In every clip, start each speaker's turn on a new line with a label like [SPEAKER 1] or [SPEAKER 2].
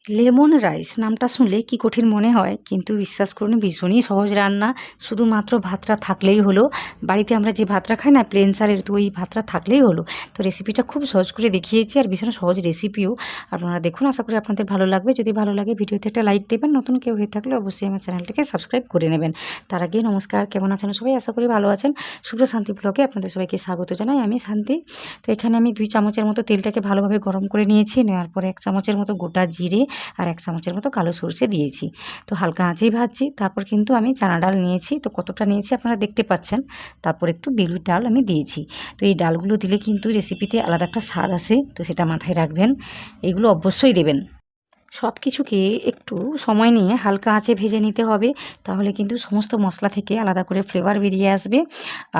[SPEAKER 1] Lemon rice নামটা শুনলে কি কঠিন মনে হয়, কিন্তু বিশ্বাস করুন ভীষণই সহজ রান্না। শুধুমাত্র ভাতটা থাকলেই হলো। বাড়িতে আমরা যে ভাতটা খাই না প্লেন চালের, তো ওই ভাতটা থাকলেই হলো। তো রেসিপিটা খুব সহজ করে দেখিয়েছি, আর ভীষণ সহজ রেসিপিও। আপনারা দেখুন, আশা করি আপনাদের ভালো লাগবে। যদি ভালো লাগে ভিডিওতে একটা লাইক দেবেন, নতুন কেউ হয়ে থাকলে অবশ্যই আমার চ্যানেলটাকে সাবস্ক্রাইব করে নেবেন। তার আগে নমস্কার, কেমন আছেন সবাই? আশা করি ভালো আছেন। শুভ্র শান্তি ব্লগে আপনাদের সবাইকে স্বাগত জানাই। আমি শান্তি। তো এখানে আমি 2 চামচের মতো তেলটাকে ভালোভাবে গরম করে নিয়েছি। নেওয়ার পরে 1 চামচের মতো গোটা জিরে আর 1 চামচের মতো কালো সরষে দিয়েছি। তো হালকা আঁচেই ভাজছি। তারপর কিন্তু আমি চানা ডাল নিয়েছি, তো কতটা নিয়েছি আপনারা দেখতে পাচ্ছেন। তারপর একটু বিউলির ডাল আমি দিয়েছি। তো এই ডালগুলো দিলে কিন্তু রেসিপিতে আলাদা একটা স্বাদ আসে, তো সেটা মাথায় রাখবেন। এগুলো অবশ্যই দেবেন। সব কিছুকে একটু সময় নিয়ে হালকা আঁচে ভেজে নিতে হবে, তাহলে কিন্তু সমস্ত মশলা থেকে আলাদা করে ফ্লেভার বেরিয়ে আসবে,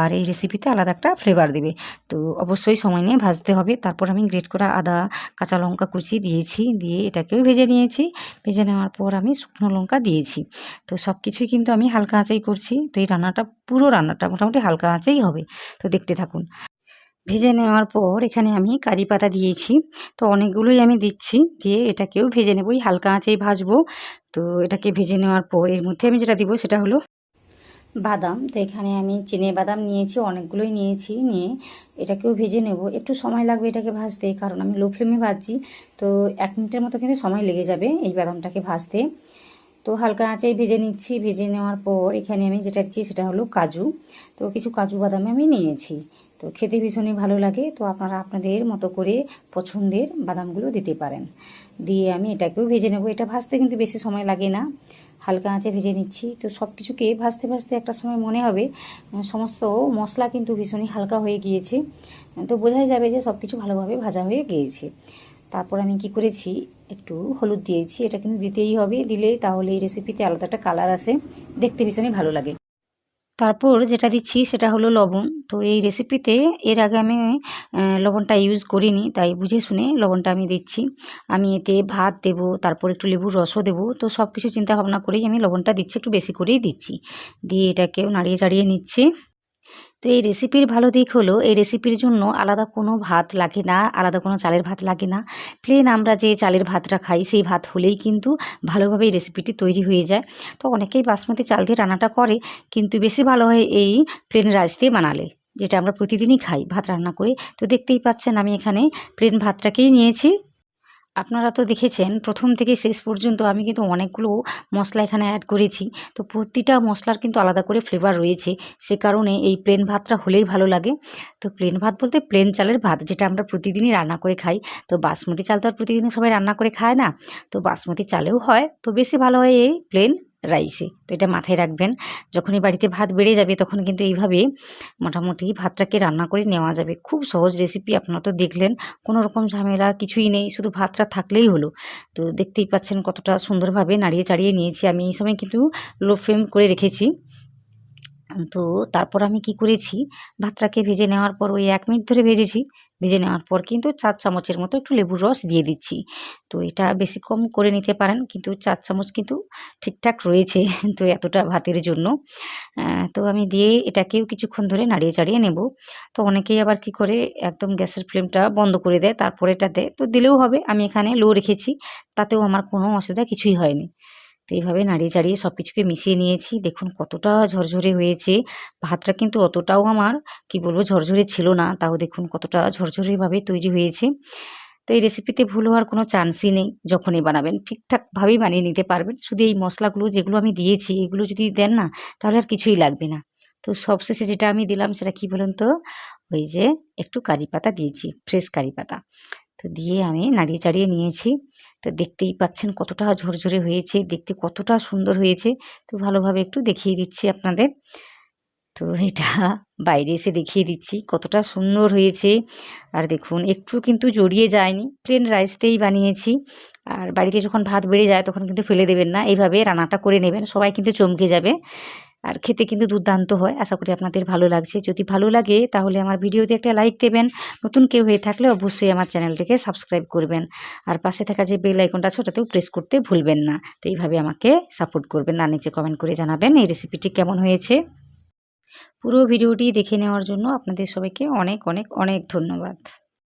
[SPEAKER 1] আর এই রেসিপিতে আলাদা একটা ফ্লেভার দেবে। তো অবশ্যই সময় নিয়ে ভাজতে হবে। তারপর আমি গ্রেট করা আদা, কাঁচা লঙ্কা কুচি দিয়েছি, দিয়ে এটাকেও ভেজে নিয়েছি। ভেজে নেওয়ার পর আমি শুকনো লঙ্কা দিয়েছি। তো সব কিছুই কিন্তু আমি হালকা আঁচেই করছি। তো এই রান্নাটা, পুরো রান্নাটা মোটামুটি হালকা আঁচেই হবে। তো দেখতে থাকুন। ভেজে নেওয়ার পর এখানে আমি কারি পাতা দিয়েছি। তো অনেকগুলোই আমি দিচ্ছি, দিয়ে এটাকেও ভেজে নেব। হালকা আঁচেই ভাজবো। তো এটাকে ভেজে নেওয়ার পর এর মধ্যে আমি যেটা দিব সেটা হলো বাদাম। তো এখানে আমি চিনে বাদাম নিয়েছি, অনেকগুলোই নিয়েছি। নিয়ে এটাকেও ভেজে নেব। একটু সময় লাগবে এটাকে ভাজতে, কারণ আমি লো ফ্লেমে ভাজছি। তো 1 মিনিটের মতো কিন্তু সময় লেগে যাবে এই বাদামটাকে ভাজতে। তো হালকা আঁচেই ভেজে নিচ্ছি। ভেজে নেওয়ার পর এখানে আমি যেটা দিচ্ছি সেটা হলো কাজু। তো কিছু কাজু বাদাম আমি নিয়েছি। তো খেতে ভীষণই ভালো লাগে। তো আপনারা আপনাদের মতো করে পছন্দের বাদামগুলো দিতে পারেন। দিয়ে আমি এটাকেও ভেজে নেব। এটা ভাজতে কিন্তু বেশি সময় লাগে না, হালকা আঁচে ভেজে নিচ্ছি। তো সব কিছুকে ভাজতে ভাজতে একটা সময় মনে হবে সমস্ত মশলা কিন্তু ভীষণই হালকা হয়ে গিয়েছে। তো বোঝাই যাবে যে সব কিছু ভালোভাবে ভাজা হয়ে গিয়েছে। তারপর আমি কি করেছি, একটু হলুদ দিয়েছি। এটা কিন্তু দিতেই হবে, দিলে তাহলে এই রেসিপিতে আলাদা একটা কালার আসে, দেখতে ভীষণই ভালো লাগে। তারপর যেটা দিচ্ছি সেটা হলো লবণ। তো এই রেসিপিতে এর আগে আমি লবণটা ইউজ করিনি, তাই বুঝে শুনে লবণটা আমি দিচ্ছি। আমি এতে ভাত দেব, তারপর একটু লেবুর রসও দেবো। তো সব কিছু চিন্তা ভাবনা করেই আমি লবণটা দিচ্ছি, একটু বেশি করেই দিচ্ছি। দিয়ে এটাকেও নাড়িয়ে চাড়িয়ে নিচ্ছি। তো এই রেসিপির ভালো দিক হলো, এই রেসিপির জন্য আলাদা কোনো ভাত লাগে না, আলাদা কোনো চালের ভাত লাগে না। প্লেন আমরা যে চালের ভাতটা খাই সেই ভাত হলেই কিন্তু ভালোভাবে এই রেসিপিটি তৈরি হয়ে যায়। তো অনেকেই বাসমতি চাল দিয়ে রান্নাটা করে, কিন্তু বেশি ভালো হয় এই প্লেন রাইস দিয়ে বানালে, যেটা আমরা প্রতিদিনই খাই ভাত রান্না করে। তো দেখতেই পাচ্ছেন আমি এখানে প্লেন ভাতটাকেই নিয়েছি। আপনারা তো দেখেছেন প্রথম থেকে শেষ পর্যন্ত আমি কিন্তু অনেকগুলো মশলা এখানে অ্যাড করেছি। তো প্রতিটা মশলার কিন্তু আলাদা করে ফ্লেভার রয়েছে, সে কারণে এই প্লেন ভাতটা হলেই ভালো লাগে। তো প্লেন ভাত বলতে প্লেন চালের ভাত, যেটা আমরা প্রতিদিনই রান্না করে খাই। তো বাসমতি চাল তো আর প্রতিদিনই সবাই রান্না করে খায় না, তো বাসমতি চালেও হয়। তো বেশি ভালো হয় এই প্লেন রাইসে। তো এটা মাথায় রাখবেন, যখনই বাড়িতে ভাত বেড়ে যাবে তখন কিন্তু এইভাবে মোটামুটি ভাতটাকে রান্না করে নেওয়া যাবে। খুব সহজ রেসিপি, আপনারা তো দেখলেন। কোনো রকম ঝামেলা কিছুই নেই, শুধু ভাতটা থাকলেই হলো। তো দেখতেই পাচ্ছেন কতটা সুন্দরভাবে নাড়িয়ে চাড়িয়ে নিয়েছি। আমি এই সময় কিন্তু লো ফ্লেম করে রেখেছি। তো তারপর আমি কি করেছি, ভাতটাকে ভেজে নেওয়ার পর ওই 1 মিনিট ধরে ভেজেছি। ভেজে নেওয়ার পর কিন্তু 4 চামচের মতো একটু লেবুর রস দিয়ে দিচ্ছি। তো এটা বেশি কম করে নিতে পারেন, কিন্তু 4 চামচ কিন্তু ঠিকঠাক রয়েছে তো এতটা ভাতের জন্য। তো আমি দিয়ে এটাকেও কিছুক্ষণ ধরে নাড়িয়ে চাড়িয়ে নেব। তো অনেকেই আবার কি করে একদম গ্যাসের ফ্লেমটা বন্ধ করে দেয়, তারপরে এটা দেয়। তো দিলেও হবে, আমি এখানে লো রেখেছি, তাতেও আমার কোনো অসুবিধা কিছুই হয়নি। তো এইভাবে নাড়িয়ে চাড়িয়ে সব কিছুকে মিশিয়ে নিয়েছি। দেখুন কতটা ঝরঝরে হয়েছে। ভাতটা কিন্তু অতটাও আমার কি বলবো ঝরঝরে ছিল না, তাও দেখুন কতটা ঝরঝরেভাবে তৈরি হয়েছে। তো এই রেসিপিতে ভুল হওয়ার কোনো চান্সই নেই। যখনই বানাবেন ঠিকঠাকভাবেই বানিয়ে নিতে পারবেন। শুধু এই মশলাগুলো যেগুলো আমি দিয়েছি এগুলো যদি দেন না, তাহলে আর কিছুই লাগবে না। তো সবশেষে যেটা আমি দিলাম সেটা কি বলুন তো, ওই যে একটু কারি পাতা দিয়েছি, ফ্রেশ কারি পাতা। তো দিয়ে আমি নাড়িয়ে চাড়িয়ে নিয়েছি। তো দেখতেই পাচ্ছেন কতটা ঝরঝরে হয়েছে, দেখতে কতটা সুন্দর হয়েছে। তো ভালোভাবে একটু দেখিয়ে দিচ্ছি আপনাদের। তো এটা বাইরে এসে দেখিয়ে দিচ্ছি কতটা সুন্দর হয়েছে। আর দেখুন একটু কিন্তু জড়িয়ে যায়নি, প্লেন রাইস দিয়েই বানিয়েছি। আর বাড়িতে যখন ভাত বেড়ে যায় তখন কিন্তু ফেলে দেবেন না, এইভাবে রান্নাটা করে নেবেন, সবাই কিন্তু চমকে যাবে। আর খেতে কিন্তু দুর্দান্ত হয়। আশা করি আপনাদের ভালো লাগছে। যদি ভালো লাগে তাহলে আমার ভিডিওতে একটা লাইক দেবেন। নতুন কেউ হয়ে থাকলে অবশ্যই আমার চ্যানেলটিকে সাবস্ক্রাইব করবেন। আর পাশে থাকা যে বেল আইকনটা আছে ওটাতেও প্রেস করতে ভুলবেন না। তো এইভাবে আমাকে সাপোর্ট করবেন। আর নিচে কমেন্ট করে জানাবেন এই রেসিপিটি কেমন হয়েছে। পুরো ভিডিওটি দেখে নেওয়ার জন্য আপনাদের সবাইকে অনেক অনেক অনেক ধন্যবাদ।